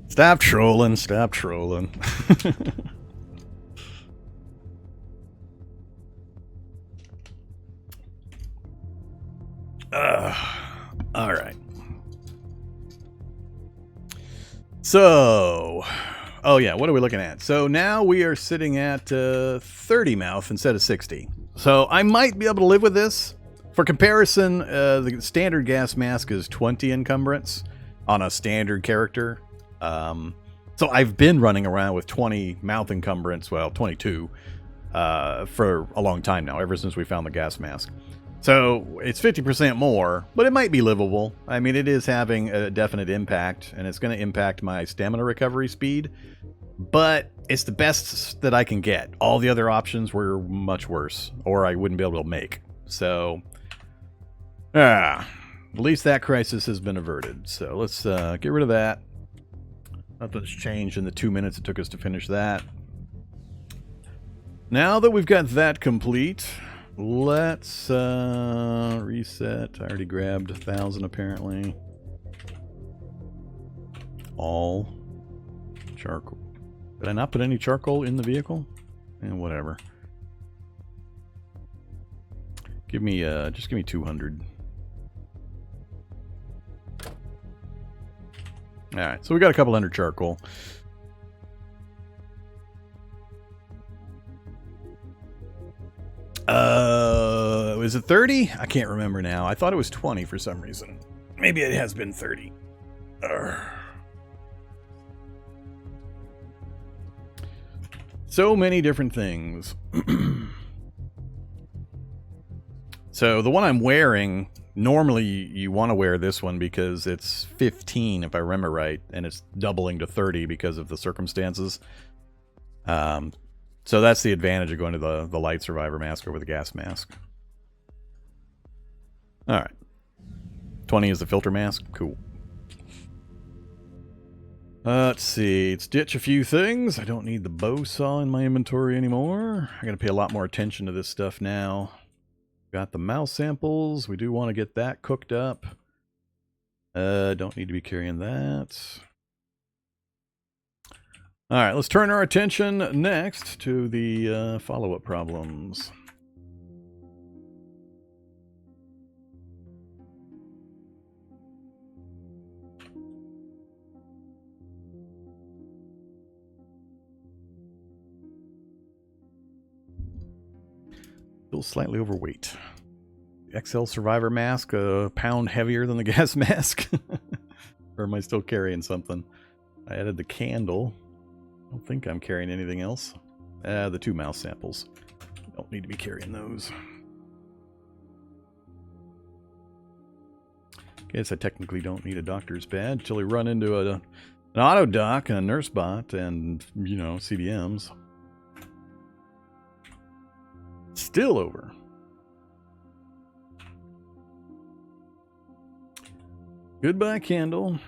Stop trolling, stop trolling. All right. So, oh yeah, what are we looking at? So now we are sitting at 30 mouth instead of 60. So I might be able to live with this. For comparison, the standard gas mask is 20 encumbrance on a standard character. So I've been running around with 20 mouth encumbrance, well, 22, for a long time now, ever since we found the gas mask. So it's 50% more, but it might be livable. I mean, it is having a definite impact, and it's going to impact my stamina recovery speed, but it's the best that I can get. All the other options were much worse, or I wouldn't be able to make. So, at least that crisis has been averted. So let's get rid of that. Nothing's changed in the 2 minutes it took us to finish that. Now that we've got that complete, let's reset. I already grabbed 1,000 apparently. All charcoal. Did I not put any charcoal in the vehicle? And whatever. Give me just give me 200. All right, so we got a couple hundred charcoal. Was it 30? I can't remember now. I thought it was 20 for some reason. Maybe it has been 30. So many different things. So the one I'm wearing, normally you want to wear this one because it's 15 if I remember right, and it's doubling to 30 because of the circumstances. So that's the advantage of going to the light survivor mask over the gas mask. Alright. 20 is the filter mask. Cool. Let's see. Let's ditch a few things. I don't need the bow saw in my inventory anymore. I gotta pay a lot more attention to this stuff now. Got the mouse samples. We do want to get that cooked up. Don't need to be carrying that. Alright, let's turn our attention next to the follow-up problems. Still slightly overweight. The XL Survivor mask, a pound heavier than the gas mask. Or am I still carrying something? I added the candle. I don't think I'm carrying anything else. The 2 mouse samples. Don't need to be carrying those. Guess I technically don't need a doctor's badge until we run into an auto doc and a nurse bot and, you know, CDMs. Still over. Goodbye, candle.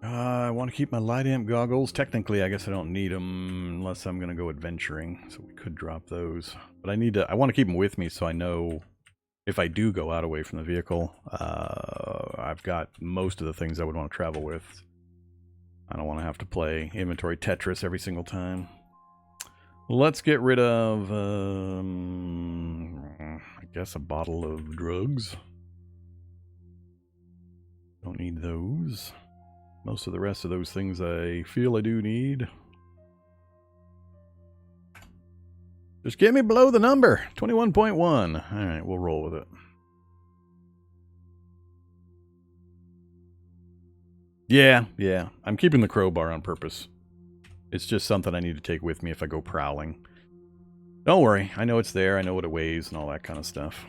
I want to keep my light amp goggles. Technically, I guess I don't need them unless I'm going to go adventuring, so we could drop those. But I want to keep them with me so I know if I do go out away from the vehicle, I've got most of the things I would want to travel with. I don't want to have to play inventory Tetris every single time. Let's get rid of, I guess, a bottle of drugs. Don't need those. Most of the rest of those things I feel I do need. Just get me below the number. 21.1. Alright, we'll roll with it. Yeah. I'm keeping the crowbar on purpose. It's just something I need to take with me if I go prowling. Don't worry. I know it's there. I know what it weighs and all that kind of stuff.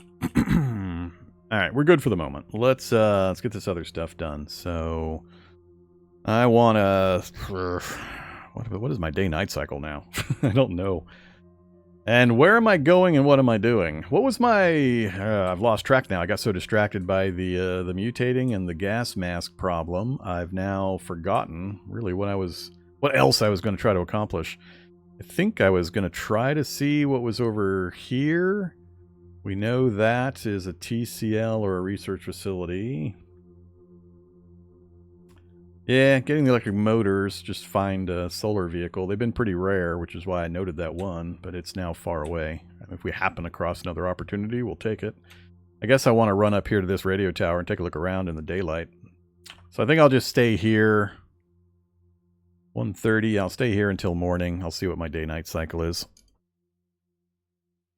Alright, we're good for the moment. Let's get this other stuff done. So I want to... What is my day-night cycle now? I don't know. And where am I going and what am I doing? What was my... I've lost track now. I got so distracted by the mutating and the gas mask problem. I've now forgotten really what else I was going to try to accomplish. I think I was going to try to see what was over here. We know that is a TCL or a research facility. Yeah, getting the electric motors, just find a solar vehicle. They've been pretty rare, which is why I noted that one, but it's now far away. If we happen across another opportunity, we'll take it. I guess I want to run up here to this radio tower and take a look around in the daylight. So I think I'll just stay here. 1:30, I'll stay here until morning. I'll see what my day-night cycle is.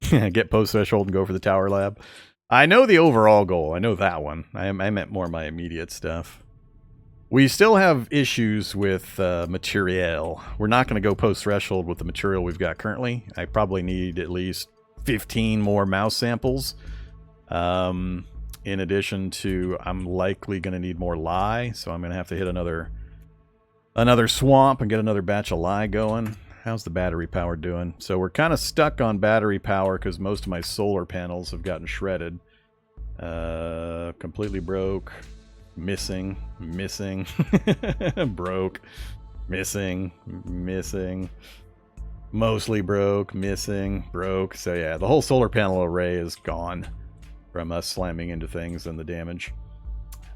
Get post-threshold and go for the tower lab. I know the overall goal. I know that one. I meant more my immediate stuff. We still have issues with material. We're not going to go post-threshold with the material we've got currently. I probably need at least 15 more mouse samples. In addition to, I'm likely going to need more lye, so I'm going to have to hit another swamp and get another batch of lye going. How's the battery power doing? So we're kind of stuck on battery power because most of my solar panels have gotten shredded. Completely broke. Missing, broke, missing, mostly broke, missing, broke. So yeah, the whole solar panel array is gone from us slamming into things and the damage.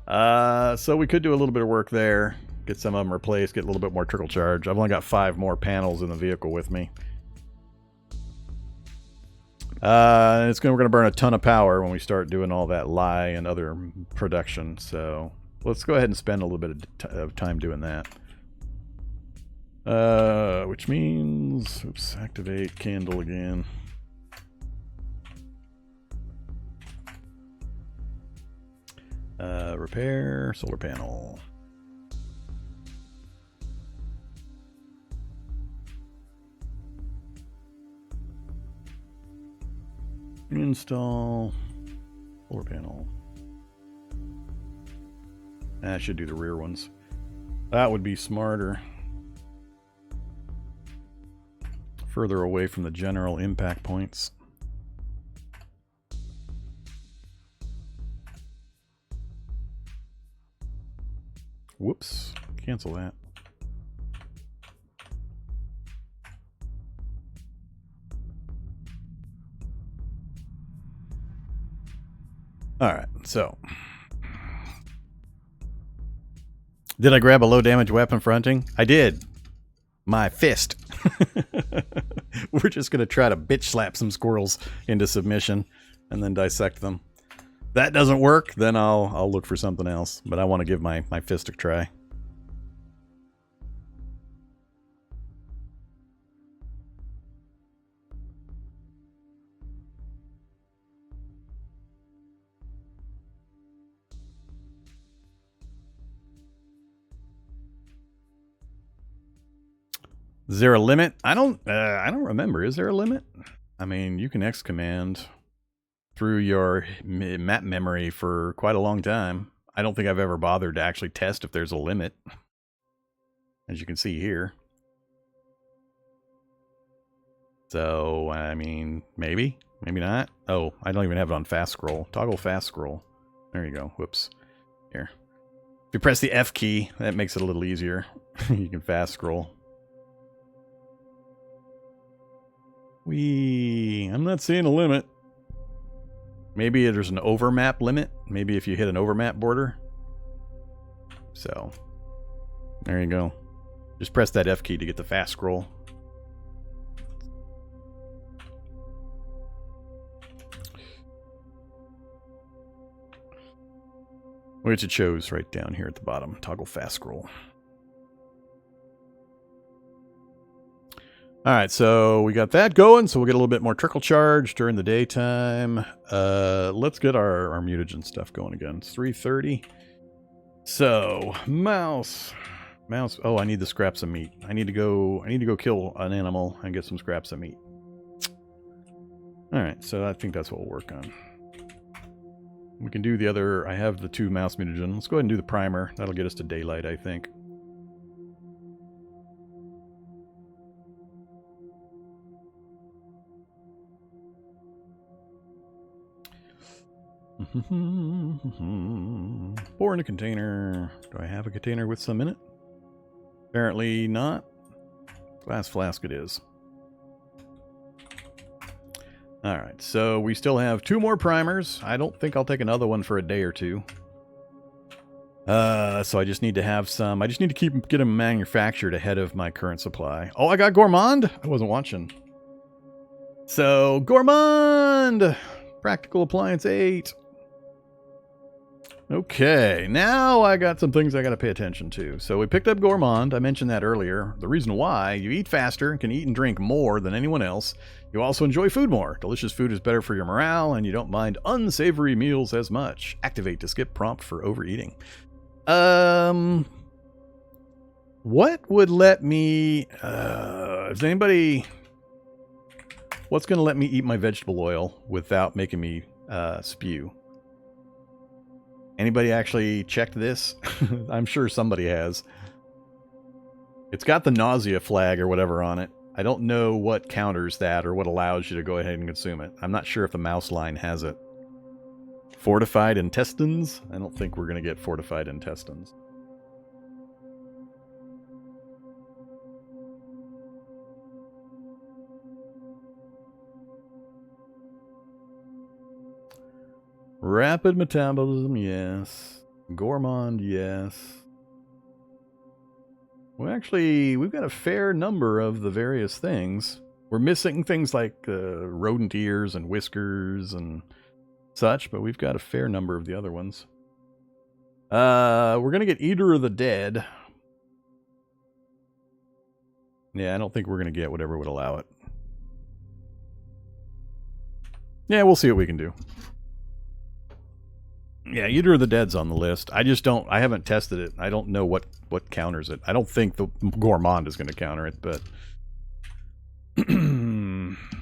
So we could do a little bit of work there, get some of them replaced, get a little bit more trickle charge. I've only got 5 more panels in the vehicle with me. We're going to burn a ton of power when we start doing all that lye and other production. So let's go ahead and spend a little bit of time doing that. Which means, oops, activate candle again. Repair solar panel. Install solar panel. I should do the rear ones. That would be smarter. Further away from the general impact points. Whoops. Cancel that. Alright, so. Did I grab a low damage weapon for hunting? I did. My fist. We're just going to try to bitch slap some squirrels into submission and then dissect them. If that doesn't work, then I'll look for something else. But I want to give my fist a try. Is there a limit? I don't remember. Is there a limit? I mean, you can X command through your map memory for quite a long time. I don't think I've ever bothered to actually test if there's a limit. As you can see here. So, I mean, maybe. Maybe not. Oh, I don't even have it on fast scroll. Toggle fast scroll. There you go. Whoops. Here. If you press the F key, that makes it a little easier. You can fast scroll. I'm not seeing a limit. Maybe there's an overmap limit. Maybe if you hit an overmap border. So, there you go. Just press that F key to get the fast scroll. Which it shows right down here at the bottom. Toggle fast scroll. Alright, so we got that going, so we'll get a little bit more trickle charge during the daytime. Let's get our mutagen stuff going again. It's 3:30. So, mouse. Oh, I need the scraps of meat. I need to go kill an animal and get some scraps of meat. Alright, so I think that's what we'll work on. We can do the other, I have the 2 mouse mutagen. Let's go ahead and do the primer. That'll get us to daylight, I think. Pour in a container. Do I have a container with some in it? Apparently not. Glass flask it is. Alright, so we still have 2 more primers. I don't think I'll take another one for a day or 2. So I just need to have some. I just need to get them manufactured ahead of my current supply. Oh, I got Gourmand? I wasn't watching. So, Gourmand! Practical Appliance 8. Okay, now I got some things I got to pay attention to. So we picked up Gourmand. I mentioned that earlier. The reason why: you eat faster, can eat and drink more than anyone else. You also enjoy food more. Delicious food is better for your morale, and you don't mind unsavory meals as much. Activate to skip prompt for overeating. What would let me... is anybody... What's going to let me eat my vegetable oil without making me spew? Anybody actually checked this? I'm sure somebody has. It's got the nausea flag or whatever on it. I don't know what counters that or what allows you to go ahead and consume it. I'm not sure if the mouse line has it. Fortified intestines? I don't think we're going to get fortified intestines. Rapid metabolism, yes. Gourmand, yes. Well, actually, we've got a fair number of the various things. We're missing things like rodent ears and whiskers and such, but we've got a fair number of the other ones. We're going to get Eater of the Dead. Yeah, I don't think we're going to get whatever would allow it. Yeah, we'll see what we can do. Yeah, Eater of the Dead's on the list. I just don't... I haven't tested it. I don't know what counters it. I don't think the Gourmand is going to counter it, but...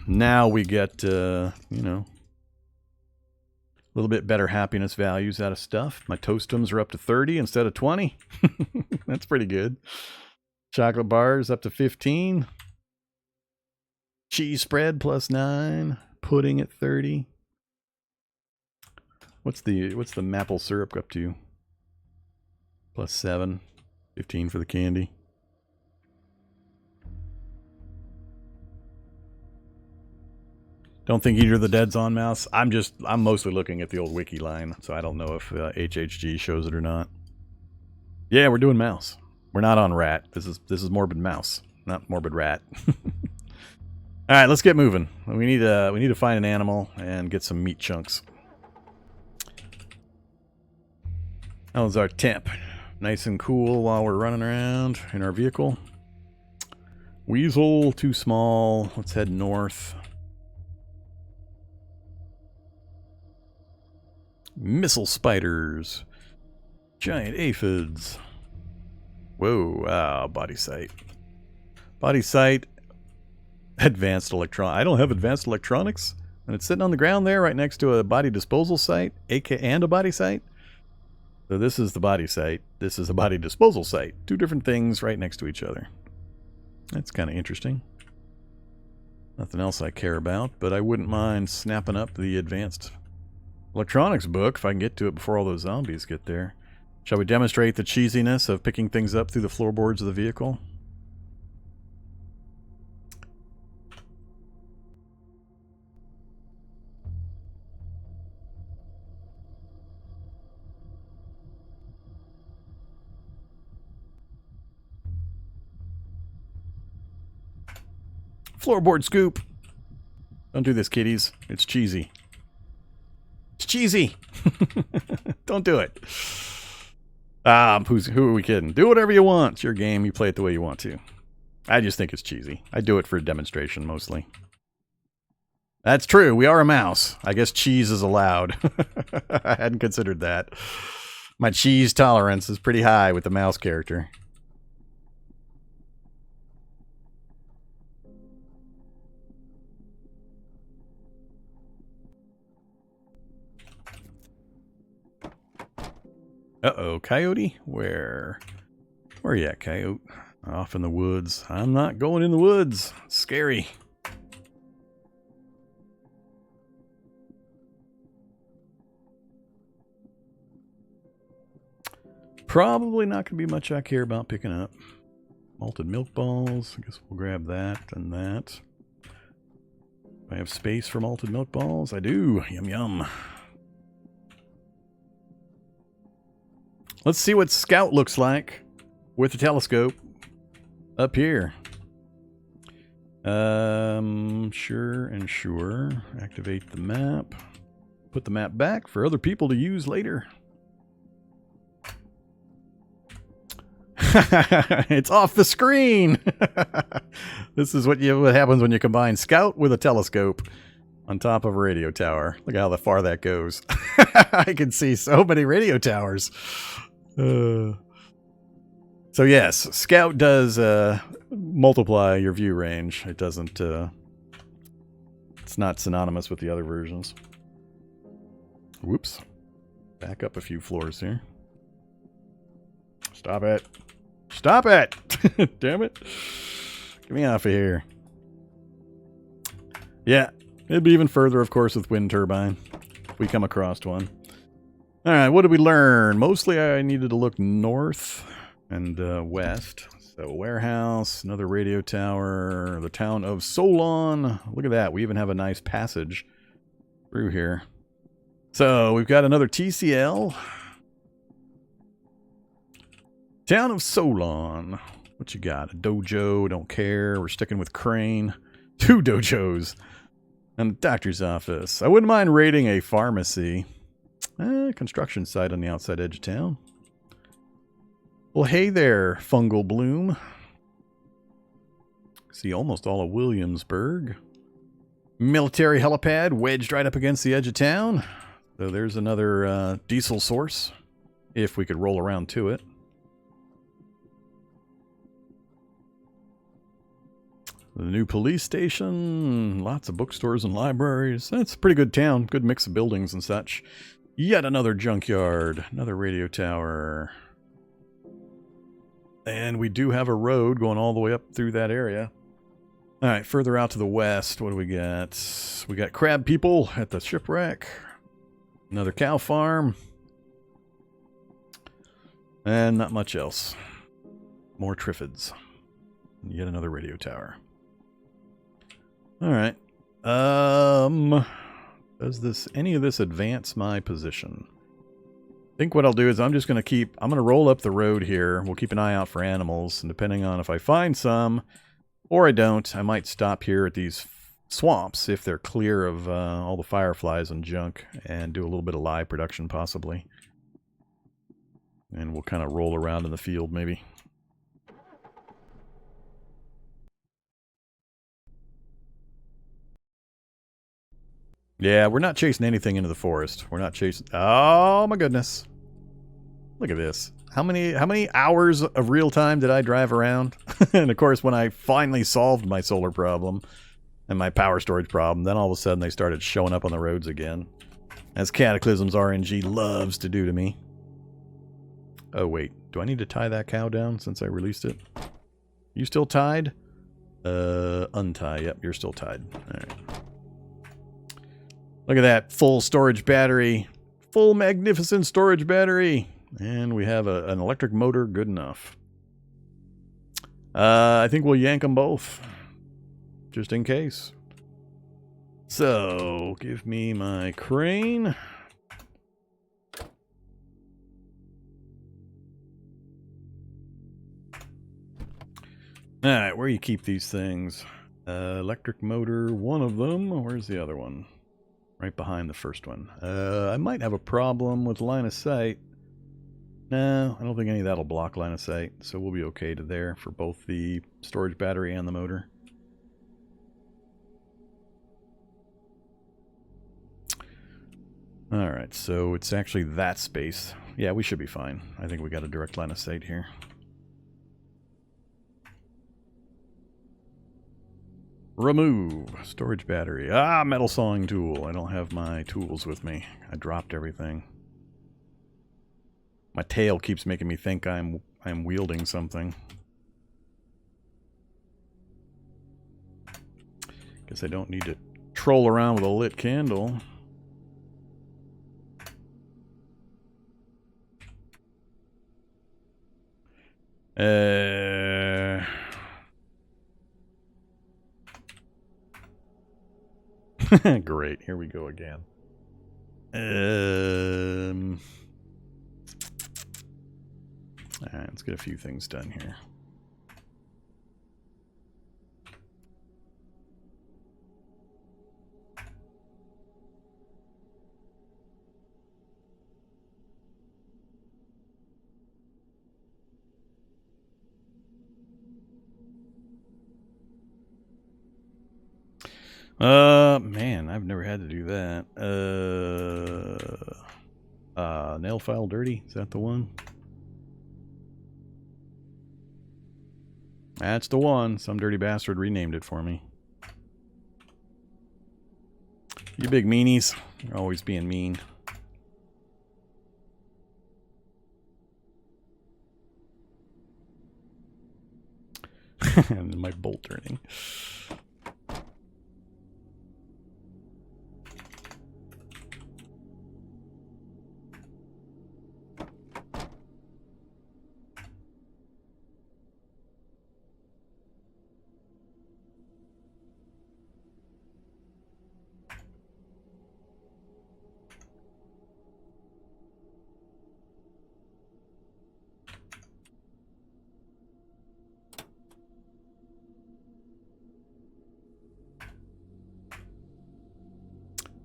now we get, you know... a little bit better happiness values out of stuff. My Toastums are up to 30 instead of 20. That's pretty good. Chocolate bars up to 15. Cheese spread plus 9. Pudding at 30. What's the maple syrup up to? Plus 7. 15 for the candy. Don't think Eater of the Dead's on Mouse. I'm mostly looking at the old wiki line, so I don't know if HHG shows it or not. Yeah, we're doing Mouse. We're not on Rat. This is Morbid Mouse, not Morbid Rat. All right, let's get moving. We need to find an animal and get some meat chunks. How's our temp? Nice and cool while we're running around in our vehicle. Weasel, too small. Let's head north. Missile spiders. Giant aphids. Whoa, wow, body sight. Body sight. Advanced electron. I don't have advanced electronics. And it's sitting on the ground there right next to a body disposal site, and a body site. So this is the body site. This is a body disposal site. 2 different things right next to each other. That's kind of interesting. Nothing else I care about, but I wouldn't mind snapping up the advanced electronics book if I can get to it before all those zombies get there. Shall we demonstrate the cheesiness of picking things up through the floorboards of the vehicle? Floorboard scoop. Don't do this, kiddies. It's cheesy. It's cheesy. Don't do it. Who are we kidding? Do whatever you want. It's your game. You play it the way you want to. I just think it's cheesy. I do it for a demonstration mostly. That's true. We are a mouse. I guess cheese is allowed. I hadn't considered that. My cheese tolerance is pretty high with the mouse character. Uh-oh, coyote? Where are you at, coyote? Off in the woods. I'm not going in the woods. It's scary. Probably not going to be much I care about picking up. Malted milk balls. I guess we'll grab that and that. Do I have space for malted milk balls? I do. Yum, yum. Let's see what Scout looks like with the telescope up here. Sure and sure. Activate the map. Put the map back for other people to use later. It's off the screen. This is what happens when you combine Scout with a telescope on top of a radio tower. Look how far that goes. I can see so many radio towers. So yes, Scout does multiply your view range. It doesn't. It's not synonymous with the other versions. Whoops. Back up a few floors here. Stop it. Stop it! Damn it. Get me off of here. Yeah, it'd be even further, of course, with wind turbine. If we come across one. Alright, what did we learn? Mostly I needed to look north and west. So warehouse, another radio tower, the town of Solon. Look at that. We even have a nice passage through here. So we've got another TCL. Town of Solon. What you got? A dojo, don't care. We're sticking with Crane. 2 dojos. And a doctor's office. I wouldn't mind raiding a pharmacy. Construction site on the outside edge of town. Well, hey there, Fungal Bloom. See almost all of Williamsburg. Military helipad wedged right up against the edge of town. So there's another diesel source, if we could roll around to it. The new police station, lots of bookstores and libraries. That's a pretty good town, good mix of buildings and such. Yet another junkyard, another radio tower. And we do have a road going all the way up through that area. Alright, further out to the west, what do we got? We got crab people at the shipwreck. Another cow farm. And not much else. More Triffids. Yet another radio tower. Alright. Does any of this advance my position? I think what I'll do is I'm going to roll up the road here. We'll keep an eye out for animals, and depending on if I find some, or I don't, I might stop here at these swamps if they're clear of all the fireflies and junk, and do a little bit of live production possibly. And we'll kind of roll around in the field maybe. Yeah, we're not chasing anything into the forest. We're not chasing... Oh, my goodness. Look at this. How many hours of real time did I drive around? And, of course, when I finally solved my solar problem and my power storage problem, then all of a sudden they started showing up on the roads again. As Cataclysm's RNG loves to do to me. Oh, wait. Do I need to tie that cow down since I released it? You still tied? Untie. Yep, you're still tied. All right. Look at that, full storage battery. Full magnificent storage battery. And we have an electric motor, good enough. I think we'll yank them both. Just in case. So, give me my crane. Alright, where do you keep these things? Electric motor, one of them. Where's the other one? Right behind the first one. I might have a problem with line of sight. No, I don't think any of that will block line of sight. So we'll be okay to there for both the storage battery and the motor. Alright, so it's actually that space. Yeah, we should be fine. I think we got a direct line of sight here. Remove storage battery. Ah, metal sawing tool. I don't have my tools with me. I dropped everything. My tail keeps making me think I'm wielding something. Guess I don't need to troll around with a lit candle. Great. Here we go again. All right, let's get a few things done here. Man, I've never had to do that. Nail file dirty, is that the one? That's the one. Some dirty bastard renamed it for me. You big meanies. You're always being mean. And my bolt turning.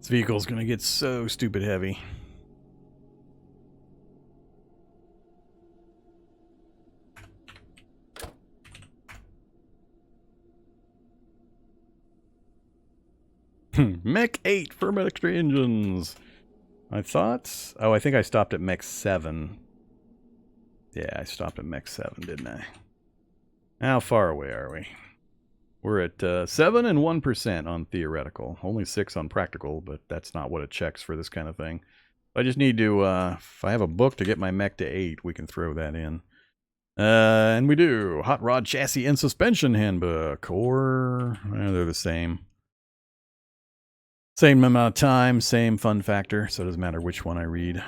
This vehicle's gonna get so stupid heavy. Mech 8 for extra engines. I thought... Oh, I think I stopped at Mech 7. Yeah, I stopped at Mech 7, didn't I? How far away are we? We're at 7 and 1% on theoretical. Only 6 on practical, but that's not what it checks for this kind of thing. I just need to, if I have a book to get my mech to 8, we can throw that in. And we do. Hot Rod Chassis and Suspension Handbook. Or, they're the same. Same amount of time, same fun factor, so it doesn't matter which one I read.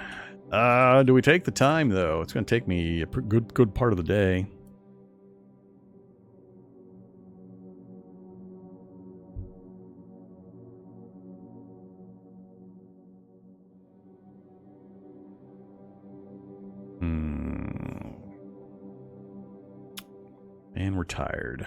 Do we take the time, though? It's going to take me a good part of the day. And we're tired.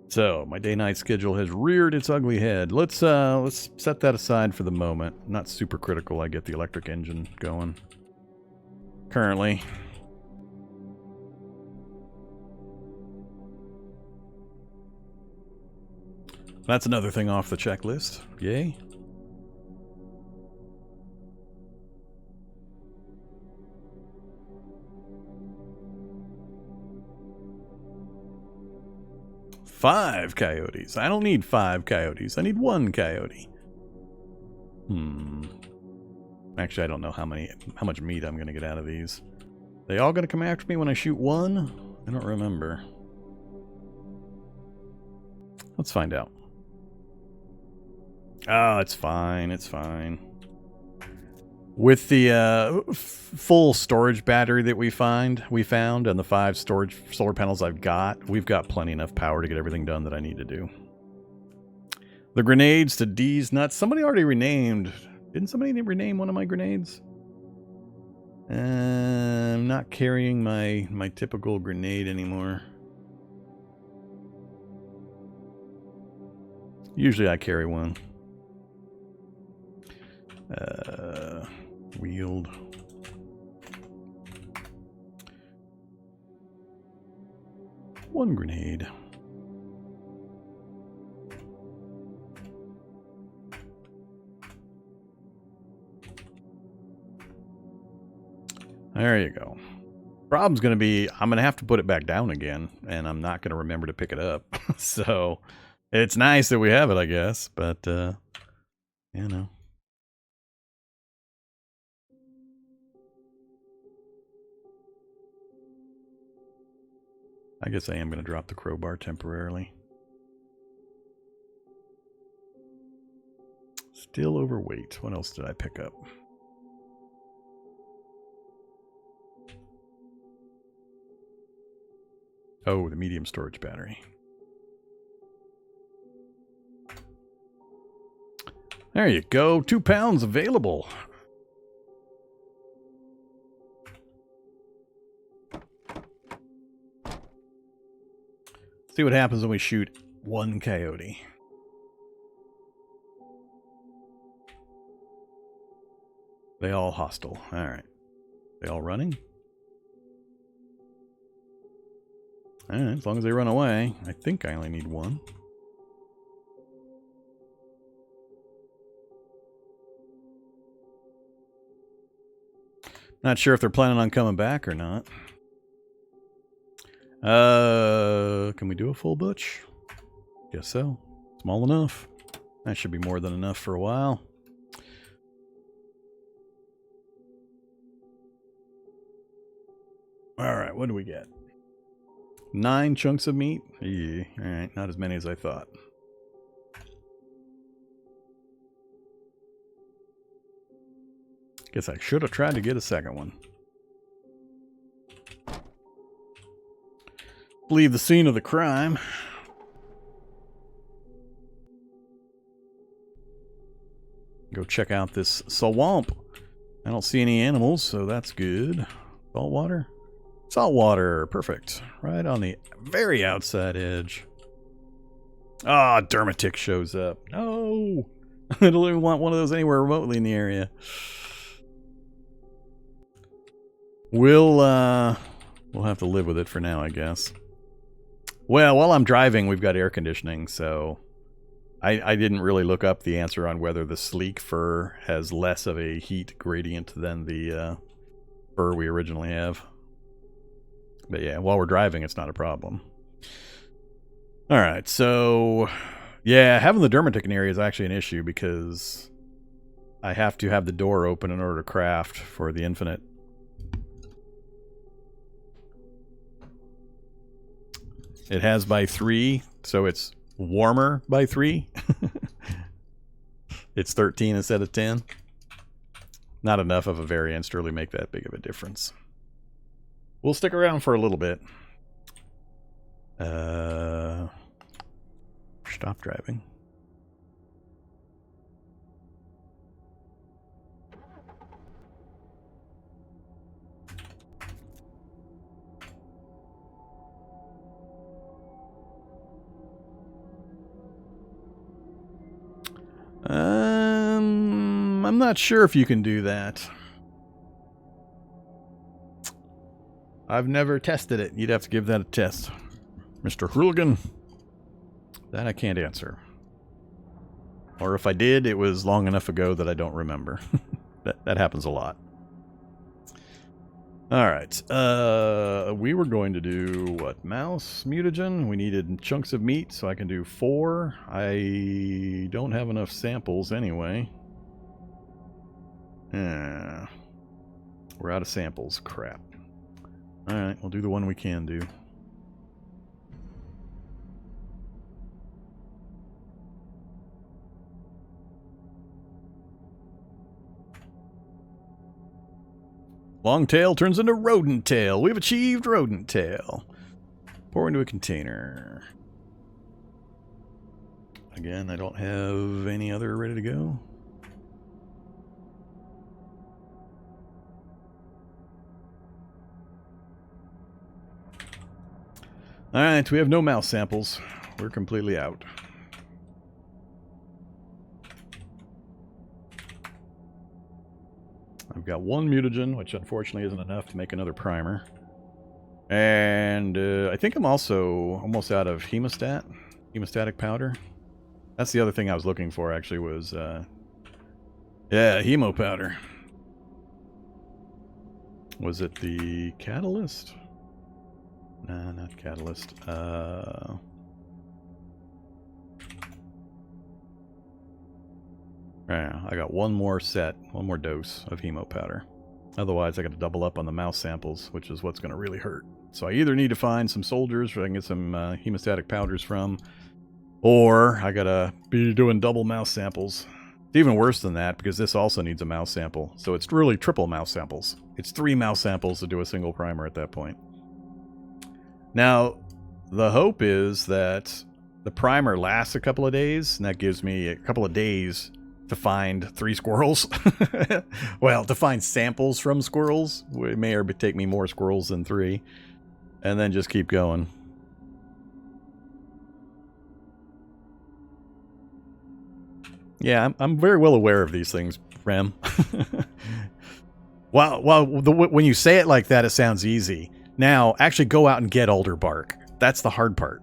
So, my day-night schedule has reared its ugly head. Let's set that aside for the moment. Not super critical I get the electric engine going. Currently. That's another thing off the checklist. Yay. Five coyotes. I don't need 5 coyotes. I need 1 coyote. Actually, I don't know how much meat I'm going to get out of these. They all going to come after me when I shoot 1? I don't remember. Let's find out. Oh, it's fine. It's fine. With the full storage battery that we found, and the 5 storage solar panels I've got, we've got plenty enough power to get everything done that I need to do. The grenades to D's nuts. Somebody already renamed. Didn't somebody rename one of my grenades? I'm not carrying my typical grenade anymore. Usually I carry one. Wield. One grenade. There you go. Problem's going to be, I'm going to have to put it back down again, and I'm not going to remember to pick it up. So, it's nice that we have it, I guess, but, you know. I guess I am going to drop the crowbar temporarily. Still overweight. What else did I pick up? Oh, the medium storage battery. There you go. 2 pounds available. See what happens when we shoot 1 coyote. They all hostile. Alright. They all running? Alright, as long as they run away. I think I only need 1. Not sure if they're planning on coming back or not. Can we do a full butch? Guess so. Small enough. That should be more than enough for a while. Alright, what do we get? 9 chunks of meat? Yeah, alright, not as many as I thought. Guess I should have tried to get a second one. Leave the scene of the crime. Go check out this swamp. I don't see any animals, so that's good. Salt water? Salt water, perfect. Right on the very outside edge. Ah, Dermatic shows up. No! I don't even want one of those anywhere remotely in the area. We'll have to live with it for now, I guess. Well, while I'm driving, we've got air conditioning, so I didn't really look up the answer on whether the sleek fur has less of a heat gradient than the fur we originally have. But yeah, while we're driving, it's not a problem. Alright, so yeah, having the Dermatic in area is actually an issue because I have to have the door open in order to craft for the infinite. It has by 3, so it's warmer by 3. It's 13 instead of 10. Not enough of a variance to really make that big of a difference. We'll stick around for a little bit. Stop driving. I'm not sure if you can do that. I've never tested it. You'd have to give that a test. Mr. Hooligan. That I can't answer. Or if I did, it was long enough ago that I don't remember. That happens a lot. Alright. We were going to do, what, mouse mutagen? We needed chunks of meat, so I can do 4. I don't have enough samples anyway. We're out of samples. Crap. Alright, we'll do the one we can do. Long tail turns into rodent tail. We've achieved rodent tail. Pour into a container. Again, I don't have any other ready to go. Alright, we have no mouse samples. We're completely out. I've got 1 mutagen, which unfortunately isn't enough to make another primer. And I think I'm also almost out of hemostatic powder. That's the other thing I was looking for, actually, was, yeah, hemo powder. Was it the catalyst? Nah, not catalyst. Yeah, I got one more dose of hemo powder. Otherwise, I got to double up on the mouse samples, which is what's going to really hurt. So I either need to find some soldiers where I can get some hemostatic powders from, or I got to be doing double mouse samples. It's even worse than that, because this also needs a mouse sample. So it's really triple mouse samples. It's 3 mouse samples to do a single primer at that point. Now, the hope is that the primer lasts a couple of days, and that gives me a couple of days to find 3 squirrels. Well, to find samples from squirrels. It may or take me more squirrels than 3. And then just keep going. Yeah, I'm very well aware of these things, Rem. When you say it like that, it sounds easy. Now, actually go out and get alder bark. That's the hard part.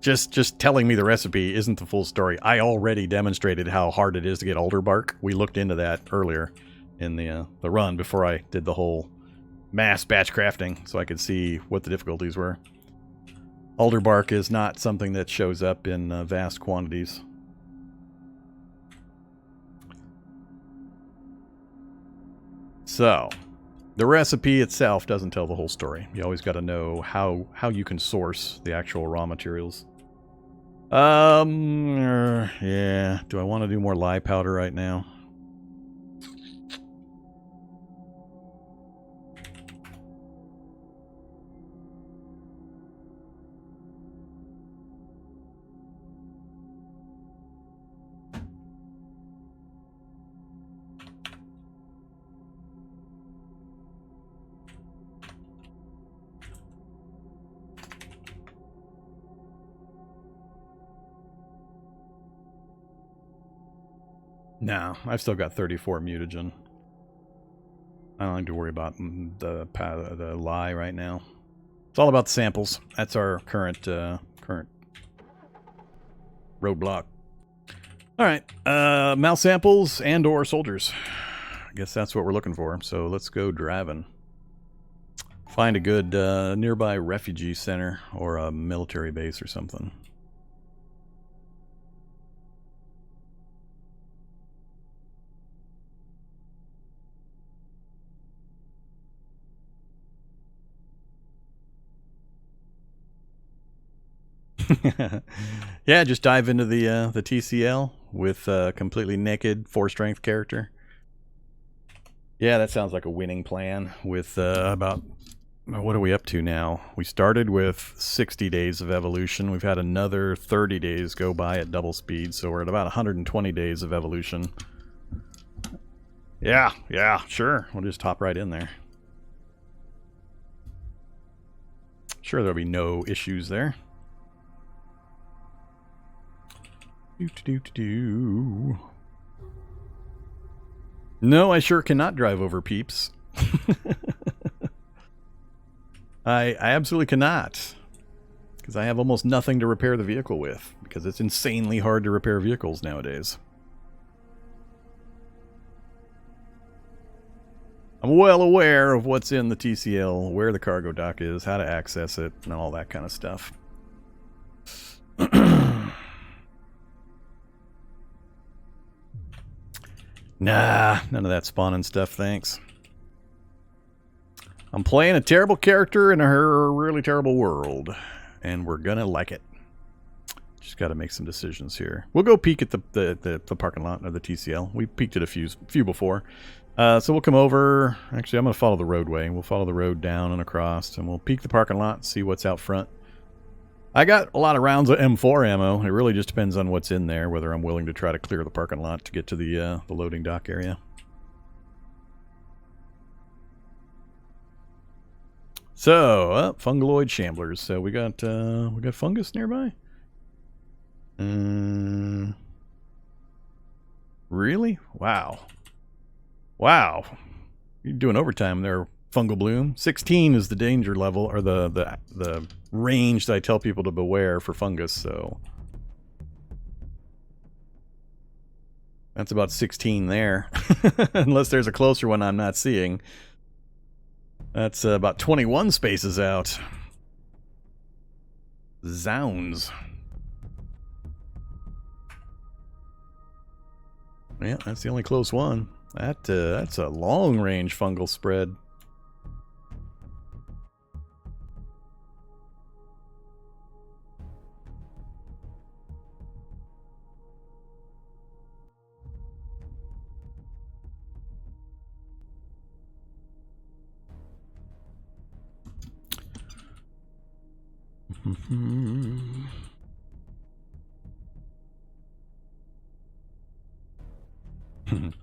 Just telling me the recipe isn't the full story. I already demonstrated how hard it is to get alder bark. We looked into that earlier in the run before I did the whole mass batch crafting, so I could see what the difficulties were. Alder bark is not something that shows up in vast quantities. So, the recipe itself doesn't tell the whole story. You always got to know how you can source the actual raw materials. Yeah. Do I want to do more lye powder right now? No, I've still got 34 mutagen. I don't need to worry about the lye right now. It's all about the samples. That's our current roadblock. All right, mouse samples and or soldiers. I guess that's what we're looking for. So let's go driving. Find a good nearby refugee center or a military base or something. Yeah, just dive into the TCL with a completely naked 4-strength character. Yeah, that sounds like a winning plan with about... What are we up to now? We started with 60 days of evolution. We've had another 30 days go by at double speed, so we're at about 120 days of evolution. Yeah, sure. We'll just hop right in there. Sure, there'll be no issues there. No, I sure cannot drive over peeps. I absolutely cannot. Because I have almost nothing to repair the vehicle with. Because it's insanely hard to repair vehicles nowadays. I'm well aware of what's in the TCL, where the cargo dock is, how to access it, and all that kind of stuff. Nah, none of that spawning stuff, thanks. I'm playing a terrible character in a really terrible world, and we're gonna like it. Just gotta make some decisions here. We'll go peek at the parking lot, or the TCL. We peeked at a few before. So we'll come over. Actually, I'm gonna follow the roadway. We'll follow the road down and across, and we'll peek the parking lot and see what's out front. I got a lot of rounds of M4 ammo. It really just depends on what's in there, whether I'm willing to try to clear the parking lot to get to the loading dock area. So, fungiloid shamblers. So we got fungus nearby. Really? Wow. You're doing overtime there, fungal bloom. 16 is the danger level, or the range that I tell people to beware for fungus, so that's about 16 there. Unless there's a closer one I'm not seeing. That's about 21 spaces out. Zounds. Yeah, that's the only close one. That's a long-range fungal spread.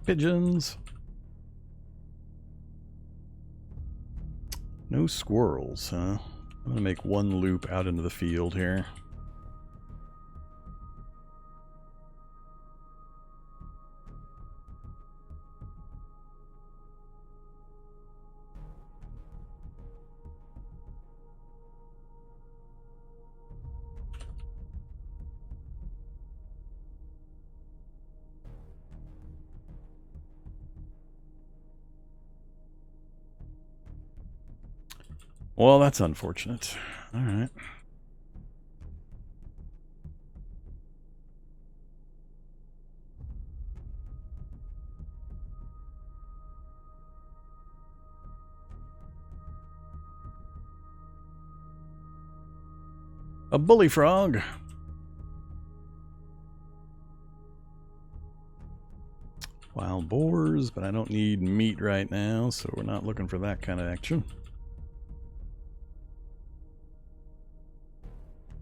Pigeons. No squirrels, huh? I'm gonna make one loop out into the field here. Well, that's unfortunate. All right. A bully frog. Wild boars, but I don't need meat right now, so we're not looking for that kind of action.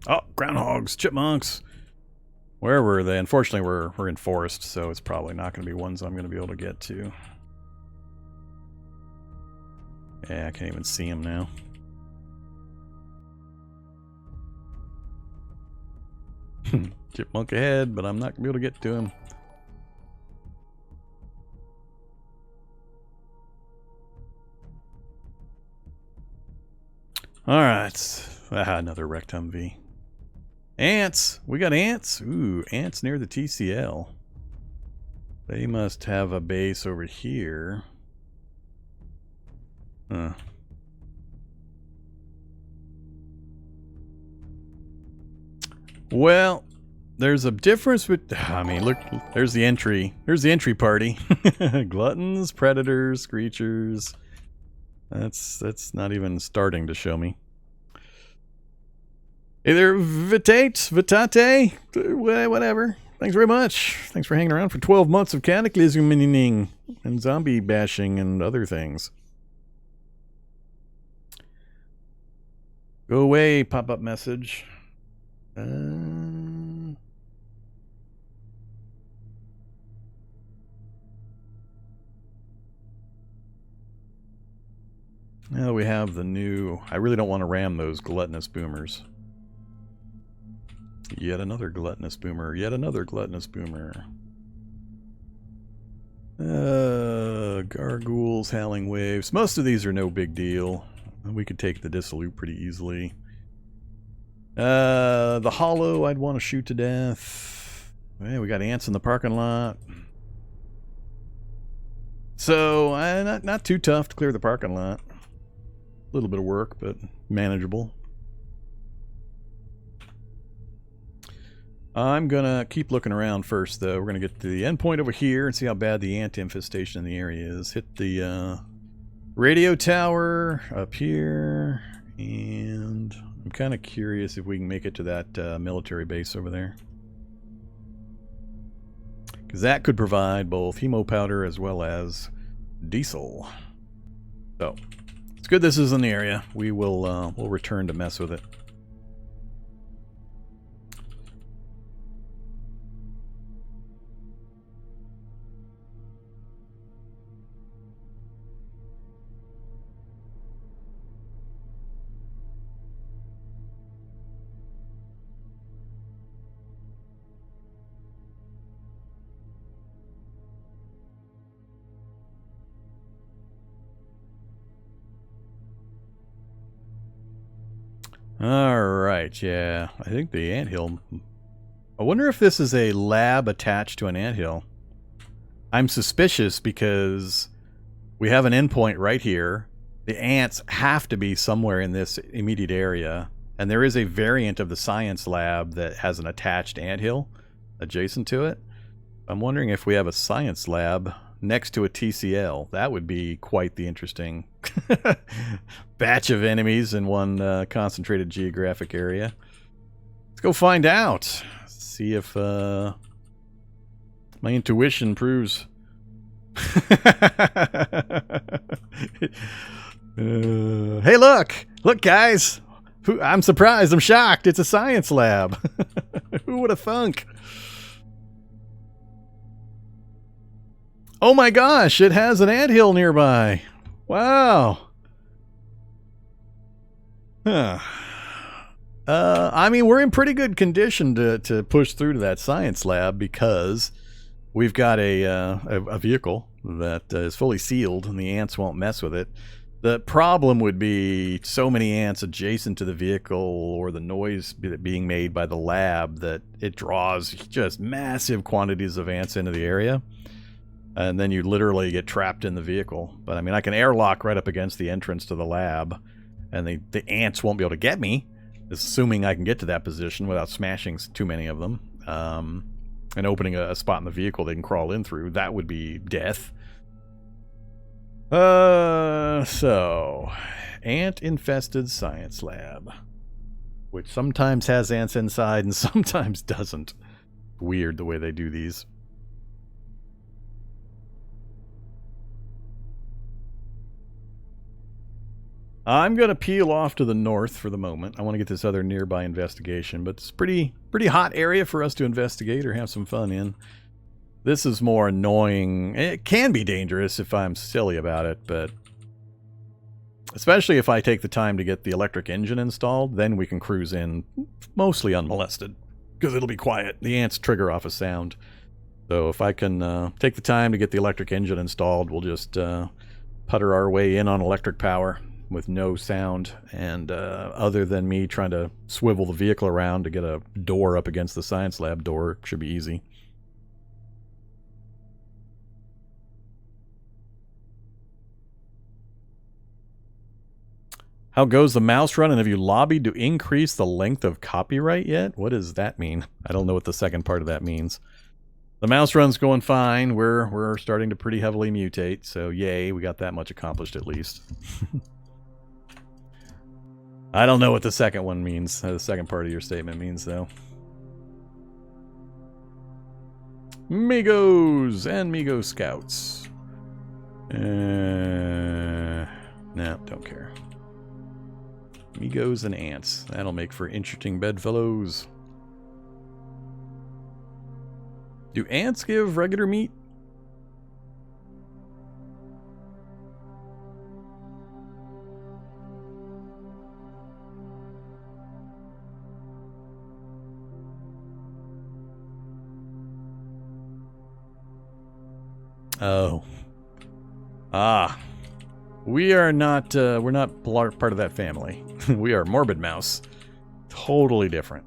Oh, groundhogs, chipmunks. Where were they? Unfortunately, we're in forest, so it's probably not going to be ones I'm going to be able to get to. Yeah, I can't even see them now. Chipmunk ahead, but I'm not going to be able to get to him. Alright. Another wrecked Humvee. Ants! We got ants! Ooh, ants near the TCL. They must have a base over here. Huh. Well, there's a difference with... I mean, look, there's the entry. There's the entry party. Gluttons, predators, screechers. That's not even starting to show me. Hey there, Vitate, whatever. Thanks very much. Thanks for hanging around for 12 months of Cataclysm and zombie bashing and other things. Go away, pop-up message. Now we have the new... I really don't want to ram those gluttonous boomers. Yet another gluttonous boomer. Yet another gluttonous boomer. Gargoyles, howling waves. Most of these are no big deal. We could take the dissolute pretty easily. The hollow I'd want to shoot to death. Yeah, we got ants in the parking lot. So, not too tough to clear the parking lot. A little bit of work, but manageable. I'm gonna keep looking around first, though. We're gonna get to the endpoint over here and see how bad the ant infestation in the area is. Hit the radio tower up here, and I'm kind of curious if we can make it to that military base over there, because that could provide both hemo powder as well as diesel. So it's good this is in the area. We will we'll return to mess with it. Alright, yeah. I think the anthill... I wonder if this is a lab attached to an anthill. I'm suspicious because we have an endpoint right here. The ants have to be somewhere in this immediate area. And there is a variant of the science lab that has an attached anthill adjacent to it. I'm wondering if we have a science lab next to a TCL. That would be quite the interesting batch of enemies in one concentrated geographic area. Let's go find out. See if my intuition proves. Hey, look! Look, guys! I'm surprised. I'm shocked. It's a science lab. Who would have thunk? Oh my gosh, it has an anthill nearby. Wow. Huh. I mean, we're in pretty good condition to push through to that science lab because we've got a vehicle that is fully sealed and the ants won't mess with it. The problem would be so many ants adjacent to the vehicle or the noise being made by the lab that it draws just massive quantities of ants into the area. And then you literally get trapped in the vehicle. But I mean, I can airlock right up against the entrance to the lab, and the ants won't be able to get me, assuming I can get to that position without smashing too many of them. And opening a spot in the vehicle they can crawl in through. That would be death. So, ant-infested science lab, which sometimes has ants inside and sometimes doesn't. Weird the way they do these. I'm going to peel off to the north for the moment. I want to get this other nearby investigation, but it's a pretty hot area for us to investigate or have some fun in. This is more annoying. It can be dangerous if I'm silly about it, but especially if I take the time to get the electric engine installed, then we can cruise in mostly unmolested because it'll be quiet. The ants trigger off a sound. So if I can take the time to get the electric engine installed, we'll just putter our way in on electric power with no sound, and other than me trying to swivel the vehicle around to get a door up against the science lab door, should be easy. How goes the mouse run, and have you lobbied to increase the length of copyright yet? What does that mean? I don't know what the second part of that means. The mouse run's going fine. We're starting to pretty heavily mutate, so yay, we got that much accomplished at least. I don't know what the second one means, the second part of your statement means, though. Migos and Migo Scouts. No, don't care. Migos and ants. That'll make for interesting bedfellows. Do ants give regular meat? Oh. Ah. We are not, we're not part of that family. We are Morbid Mouse. Totally different.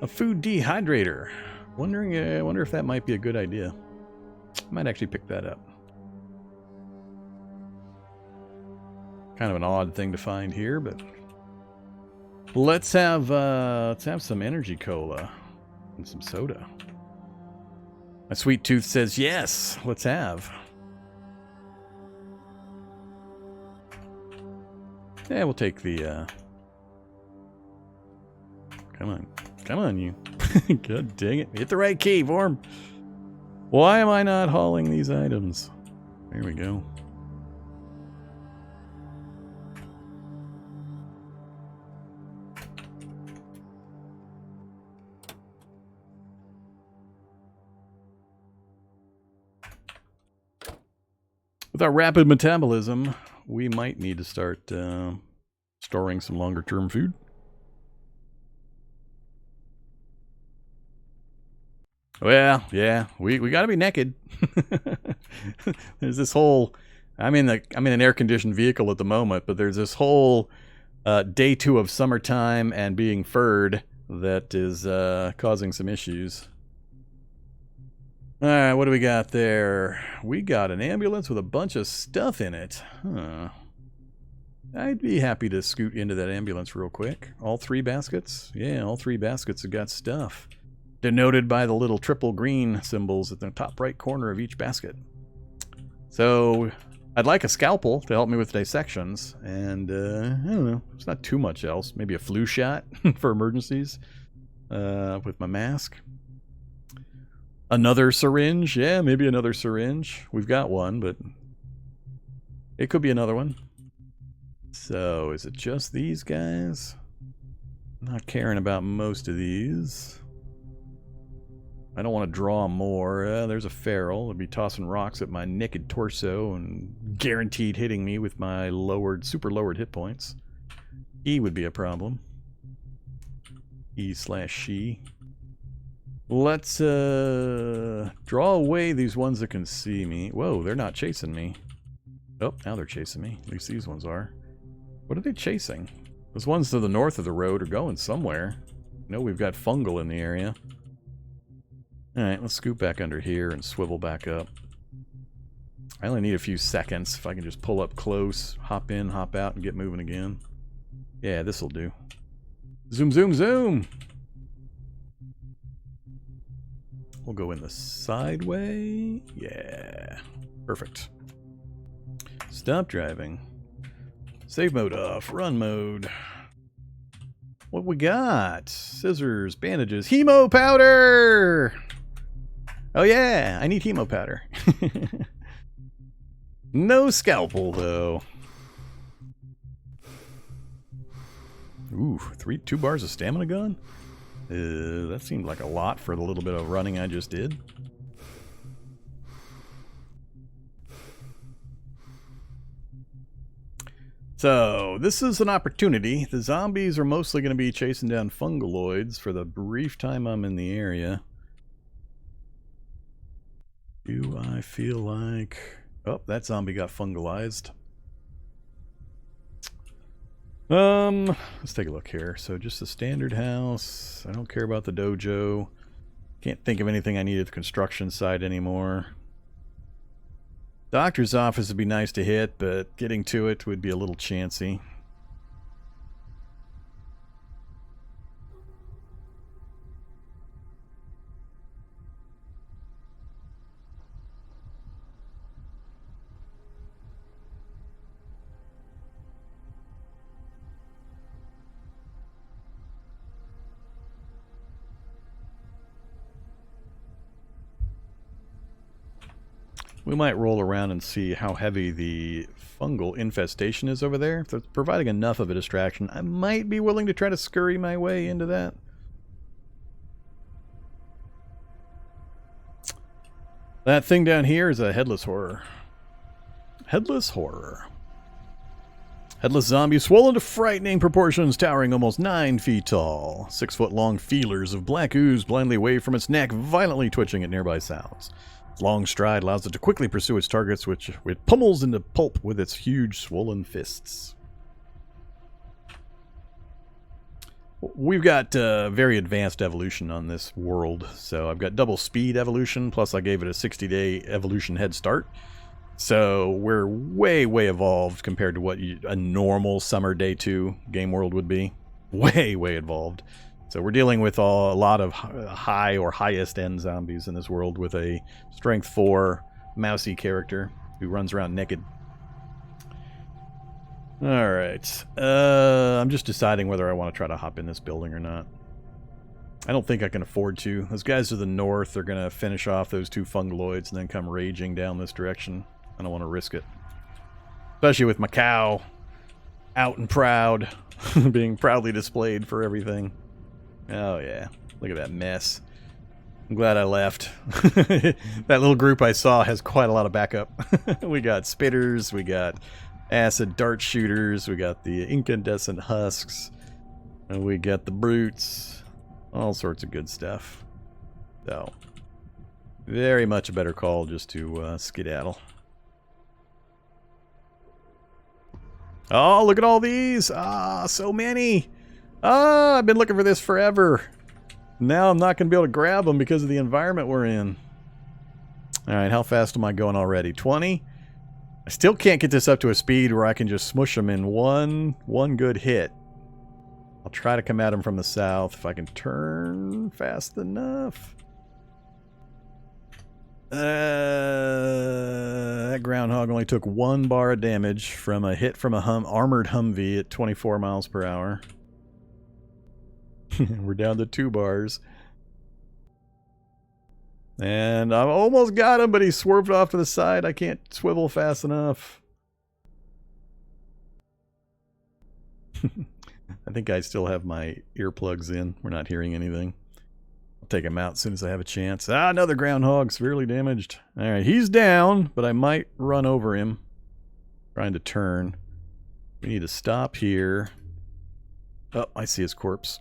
A food dehydrator. I wonder if that might be a good idea. I might actually pick that up. Kind of an odd thing to find here, but let's have some energy cola and some soda. My sweet tooth says yes. Let's have. Yeah, we'll take the. Come on. Come on, you. God dang it. Hit the right key, Vorm. Why am I not hauling these items? There we go. With our rapid metabolism, we might need to start storing some longer-term food. Well, yeah, we gotta be naked. There's this whole, I'm in an air-conditioned vehicle at the moment, but there's this whole day 2 of summertime and being furred that is causing some issues. All right, what do we got there? We got an ambulance with a bunch of stuff in it. Huh. I'd be happy to scoot into that ambulance real quick. All 3 baskets? Yeah, all 3 baskets have got stuff. denoted by the little triple green symbols at the top right corner of each basket. So I'd like a scalpel to help me with dissections, and I don't know, it's not too much else. Maybe a flu shot for emergencies with my mask. Another syringe, yeah, maybe another syringe. We've got one, but it could be another one. So is it just these guys? Not caring about most of these. I don't want to draw more. There's a feral. I'll be tossing rocks at my naked torso and guaranteed hitting me with my super lowered hit points. E would be a problem. E/she. Let's draw away these ones that can see me. Whoa, they're not chasing me. Oh, now they're chasing me. At least these ones are. What are they chasing? Those ones to the north of the road are going somewhere. I know we've got fungal in the area. Alright, let's scoot back under here and swivel back up. I only need a few seconds. If I can just pull up close, hop in, hop out, and get moving again. Yeah, this'll do. Zoom, zoom, zoom! We'll go in the sideway. Yeah. Perfect. Stop driving. Save mode off. Run mode. What we got? Scissors, bandages, hemo powder! Oh yeah, I need hemo powder. No scalpel though. Ooh, 2 bars of stamina gun? That seemed like a lot for the little bit of running I just did. So, this is an opportunity. The zombies are mostly going to be chasing down fungaloids for the brief time I'm in the area. Do I feel like... Oh, that zombie got fungalized. Let's take a look here. So just a standard house. I don't care about the dojo. Can't think of anything I need at the construction site anymore. Doctor's office would be nice to hit, but getting to it would be a little chancy. We might roll around and see how heavy the fungal infestation is over there. If they're providing enough of a distraction, I might be willing to try to scurry my way into that. That thing down here is a headless horror. Headless horror. Headless zombie swollen to frightening proportions, towering almost 9 feet tall. 6-foot-long feelers of black ooze blindly wave from its neck, violently twitching at nearby sounds. Its long stride allows it to quickly pursue its targets, which it pummels into pulp with its huge swollen fists. We've got very advanced evolution on this world, so I've got double speed evolution, plus I gave it a 60-day evolution head start. So we're way, way evolved compared to what a normal summer day 2 game world would be. Way, way evolved. So we're dealing with a lot of high or highest end zombies in this world with a strength 4 mousy character who runs around naked. Alright. I'm just deciding whether I want to try to hop in this building or not. I don't think I can afford to. Those guys to the north are going to finish off those 2 fungaloids and then come raging down this direction. I don't want to risk it. Especially with my cow out and proud, being proudly displayed for everything. Oh yeah, look at that mess. I'm glad I left. That little group I saw has quite a lot of backup. We got spitters, we got acid dart shooters, we got the incandescent husks, and we got the brutes. All sorts of good stuff. So, very much a better call just to skedaddle. Oh, look at all these! Ah, so many! Ah, I've been looking for this forever. Now I'm not going to be able to grab them because of the environment we're in. Alright, how fast am I going already? 20? I still can't get this up to a speed where I can just smush them in one good hit. I'll try to come at him from the south if I can turn fast enough. That Groundhog only took 1 bar of damage from a hit from a armored Humvee at 24 miles per hour. We're down to 2 bars. And I almost got him, but he swerved off to the side. I can't swivel fast enough. I think I still have my earplugs in. We're not hearing anything. I'll take him out as soon as I have a chance. Ah, another Groundhog, severely damaged. Alright, he's down, but I might run over him. Trying to turn. We need to stop here. Oh, I see his corpse.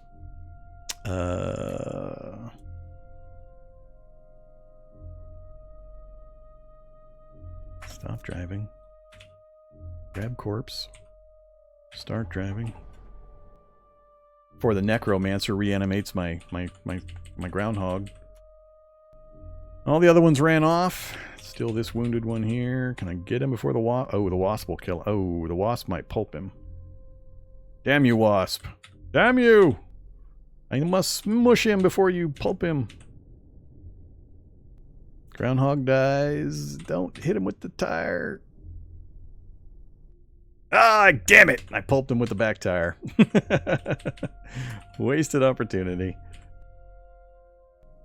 Stop driving. Grab corpse. Start driving. Before the necromancer reanimates my Groundhog. All the other ones ran off. Still this wounded one here. Can I get him before the wasp? Oh, the wasp will kill. Oh, the wasp might pulp him. Damn you, wasp. Damn you! I must smush him before you pulp him. Groundhog dies. Don't hit him with the tire. Ah, damn it! I pulped him with the back tire. Wasted opportunity.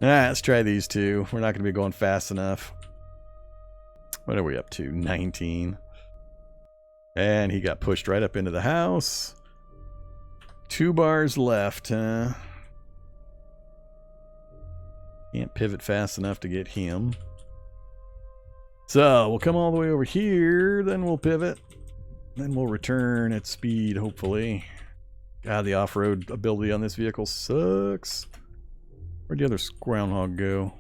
Alright, let's try these two. We're not going to be going fast enough. What are we up to? 19. And he got pushed right up into the house. 2 bars left, huh? Can't pivot fast enough to get him. So, we'll come all the way over here, then we'll pivot. Then we'll return at speed, hopefully. God, the off-road ability on this vehicle sucks. Where'd the other Groundhog go?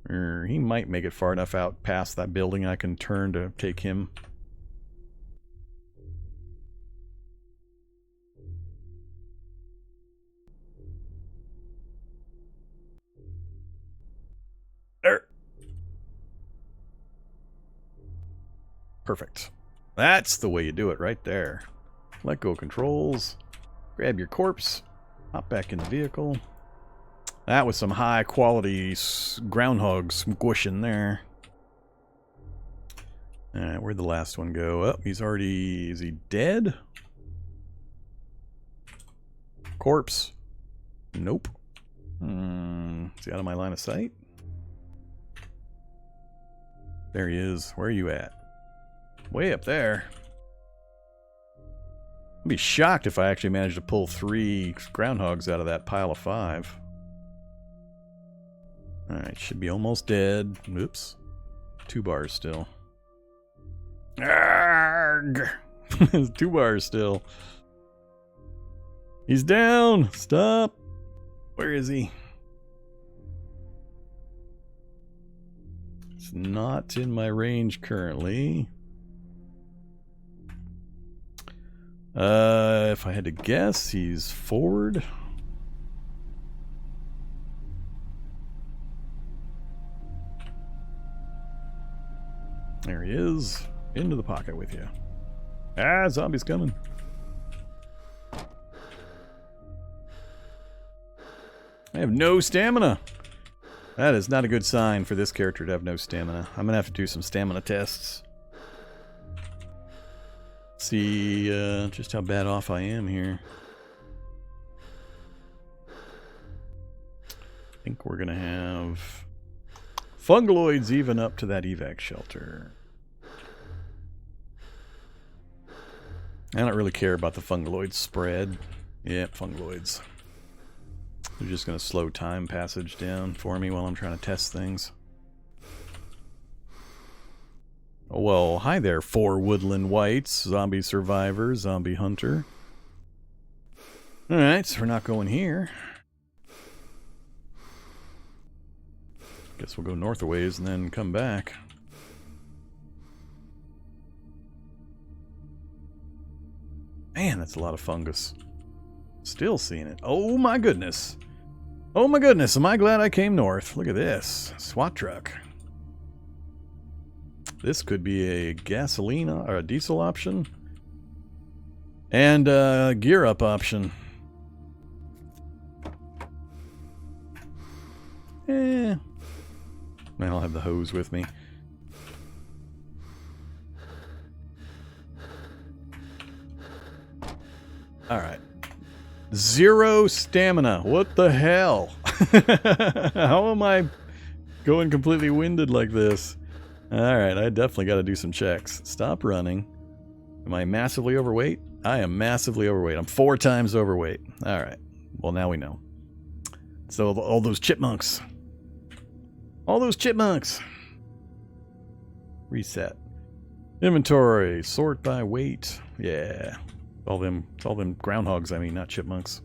He might make it far enough out past that building I can turn to take him. There. Perfect. That's the way you do it right there. Let go of controls. Grab your corpse. Hop back in the vehicle. That was some high quality Groundhog squishing there. Alright, where'd the last one go? Oh, he's already... Is he dead? Corpse. Nope. Is he out of my line of sight? There he is. Where are you at? Way up there. I'd be shocked if I actually managed to pull 3 Groundhogs out of that pile of 5. Alright, should be almost dead. Oops. 2 bars still. Arrgh! 2 bars still. He's down! Stop! Where is he? It's not in my range currently. If I had to guess, he's forward. There he is. Into the pocket with you. Ah, zombie's coming. I have no stamina. That is not a good sign for this character to have no stamina. I'm gonna have to do some stamina tests. See just how bad off I am here. I think we're gonna have Fungaloids even up to that evac shelter. I don't really care about the Fungaloid spread. Yep, Fungaloids. They're just gonna slow time passage down for me while I'm trying to test things. Oh, well, hi there, 4 woodland whites, zombie survivor, zombie hunter. Alright, so we're not going here. Guess we'll go north a ways and then come back. Man, that's a lot of fungus. Still seeing it. Oh my goodness. Oh my goodness, am I glad I came north. Look at this. SWAT truck. This could be a gasoline or a diesel option. And gear up option. I'll have the hose with me. Alright. 0 stamina. What the hell? How am I going completely winded like this? Alright, I definitely got to do some checks. Stop running. Am I massively overweight? I am massively overweight. I'm 4 times overweight. Alright. Well, now we know. So, all those chipmunks. All those chipmunks. Reset. Inventory. Sort by weight. Yeah. All them groundhogs, I mean, not chipmunks.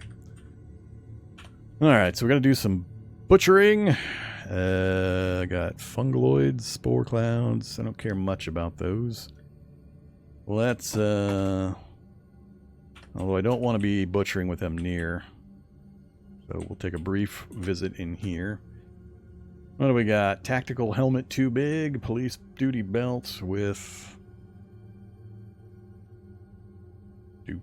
Alright, so we're going to do some butchering. I got fungaloids, spore clouds. I don't care much about those. Let's, although I don't want to be butchering with them near. So we'll take a brief visit in here. What do we got? Tactical helmet too big. Police duty belt with... Heavy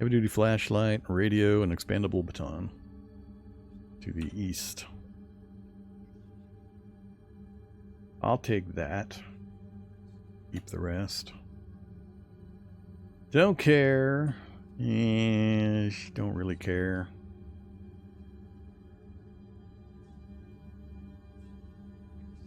duty flashlight, radio, and expandable baton. To the east. I'll take that. Keep the rest. Don't care. Don't really care.